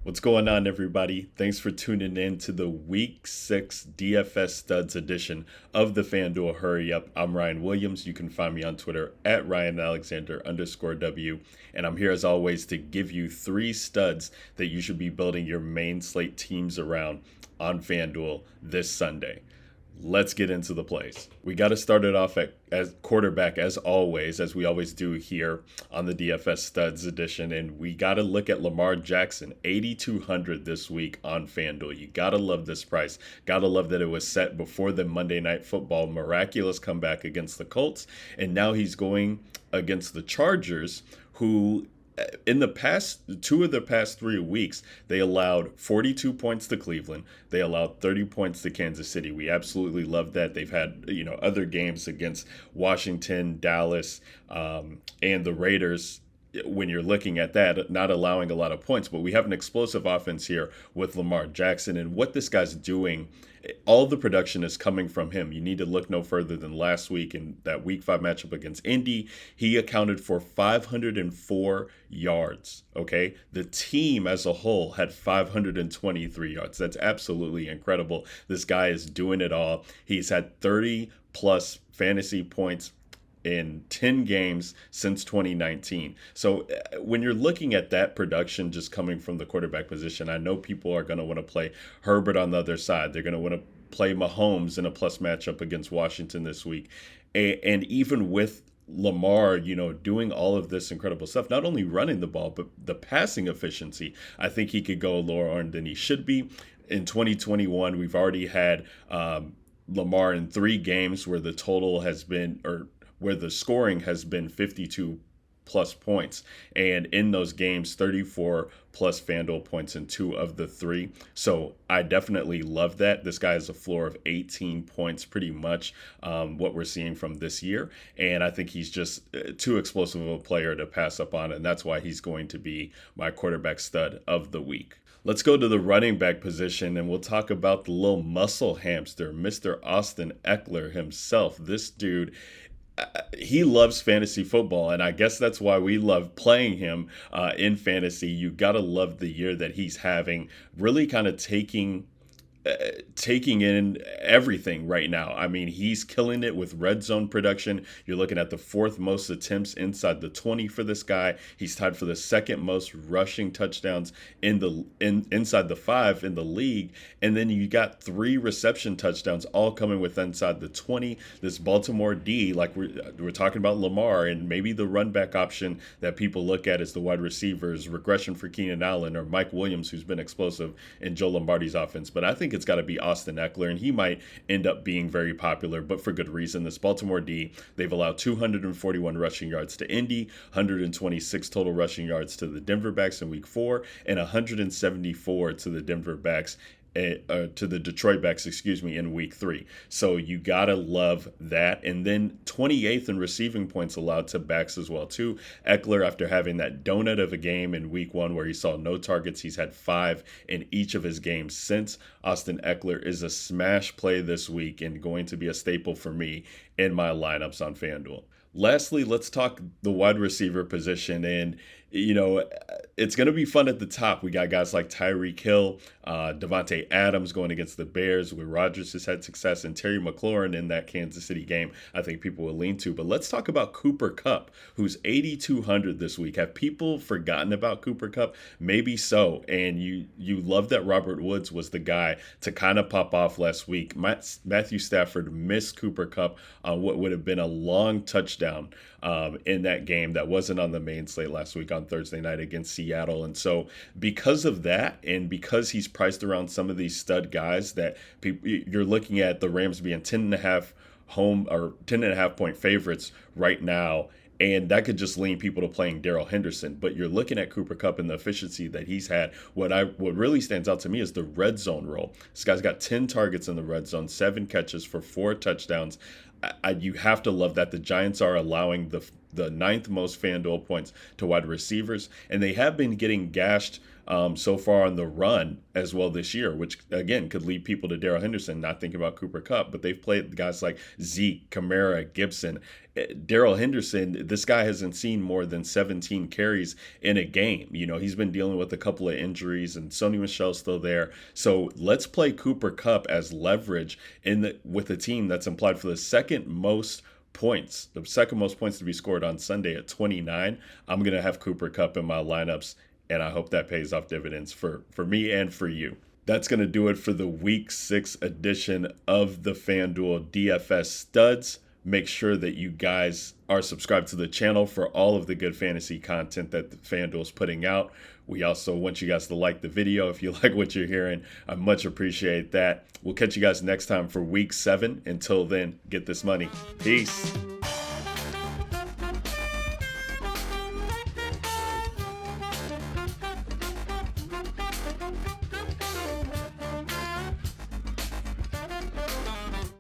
What's going on, everybody? Thanks for tuning in to the Week 6 DFS Studs edition of the FanDuel Hurry Up. I'm Ryan Williams. You can find me on Twitter at RyanAlexander_W. And I'm here as always to give you 3 studs that you should be building your main slate teams around on FanDuel this Sunday. Let's get into the plays. We got to start it off as quarterback, as always, as we always do here on the DFS Studs edition. And we got to look at Lamar Jackson, 8,200 this week on FanDuel. You got to love this price. Got to love that it was set before the Monday Night Football miraculous comeback against the Colts. And now he's going against the Chargers, who in the past 3 weeks, they allowed 42 points to Cleveland. They allowed 30 points to Kansas City. We absolutely love that. They've had, other games against Washington, Dallas, and the Raiders. When you're looking at that, not allowing a lot of points, but we have an explosive offense here with Lamar Jackson, and what this guy's doing, all the production is coming from him. You need to look no further than last week in that Week 5 matchup against Indy. He accounted for 504 yards, okay? The team as a whole had 523 yards. That's absolutely incredible. This guy is doing it all. He's had 30 plus fantasy points in 10 games since 2019. So when you're looking at that production just coming from the quarterback position, I know people are going to want to play Herbert on the other side. They're going to want to play Mahomes in a plus matchup against Washington this week. And even with Lamar, doing all of this incredible stuff, not only running the ball, but the passing efficiency, I think he could go lower on than he should be. In 2021, we've already had Lamar in 3 games where the total has been, or where the scoring has been 52 plus points. And in those games, 34 plus FanDuel points in 2 of the 3. So I definitely love that. This guy has a floor of 18 points, pretty much what we're seeing from this year. And I think he's just too explosive of a player to pass up on. And that's why he's going to be my quarterback stud of the week. Let's go to the running back position, and we'll talk about the little muscle hamster, Mr. Austin Ekeler himself. This dude, he loves fantasy football, and I guess that's why we love playing him in fantasy. You got to love the year that he's having, really kind of taking in everything right now. I mean, he's killing it with red zone production. You're looking at the 4th most attempts inside the 20 for this guy. He's tied for the 2nd most rushing touchdowns inside the 5 in the league. And then you got 3 reception touchdowns, all coming with inside the 20. This Baltimore D, like we're talking about Lamar, and maybe the run back option that people look at is the wide receivers, regression for Keenan Allen or Mike Williams, who's been explosive in Joe Lombardi's offense. But I think it's got to be Austin Ekeler, and he might end up being very popular, but for good reason. This Baltimore D, they've allowed 241 rushing yards to Indy, 126 total rushing yards to the Denver backs in week 4, and 174 to the to the Detroit backs, in week 3. So you gotta love that. And then 28th in receiving points allowed to backs as well too. Ekeler, after having that donut of a game in week 1 where he saw no targets, he's had 5 in each of his games since. Austin Ekeler is a smash play this week and going to be a staple for me in my lineups on FanDuel. Lastly, let's talk the wide receiver position. And, it's going to be fun at the top. We got guys like Tyreek Hill, Devontae Adams going against the Bears, where Rodgers has had success, and Terry McLaurin in that Kansas City game I think people will lean to. But let's talk about Cooper Kupp, who's 8,200 this week. Have people forgotten about Cooper Kupp? Maybe so. And you love that Robert Woods was the guy to kind of pop off last week. Matthew Stafford missed Cooper Kupp on what would have been a long touchdown in that game that wasn't on the main slate last week on Thursday night against Seattle. And so because of that, and because he's priced around some of these stud guys that you're looking at the Rams being 10.5 point favorites right now, and that could just lean people to playing Darrell Henderson. But you're looking at Cooper Kupp and the efficiency that he's had. What really stands out to me is the red zone role. This guy's got 10 targets in the red zone, 7 catches for 4 touchdowns. You have to love that. The Giants are allowing the 9th most FanDuel points to wide receivers, and they have been getting gashed so far on the run as well this year, which again could lead people to Darrell Henderson, not thinking about Cooper Kupp, but they've played guys like Zeke, Kamara, Gibson. Darrell Henderson, this guy hasn't seen more than 17 carries in a game. He's been dealing with a couple of injuries, and Sony Michel's still there. So let's play Cooper Kupp as leverage with a team that's implied for the second most points to be scored on Sunday at 29. I'm going to have Cooper Kupp in my lineups, and I hope that pays off dividends for me and for you. That's going to do it for the Week 6 edition of the FanDuel DFS Studs. Make sure that you guys are subscribed to the channel for all of the good fantasy content that FanDuel is putting out. We also want you guys to like the video if you like what you're hearing. I much appreciate that. We'll catch you guys next time for Week 7. Until then, get this money. Peace.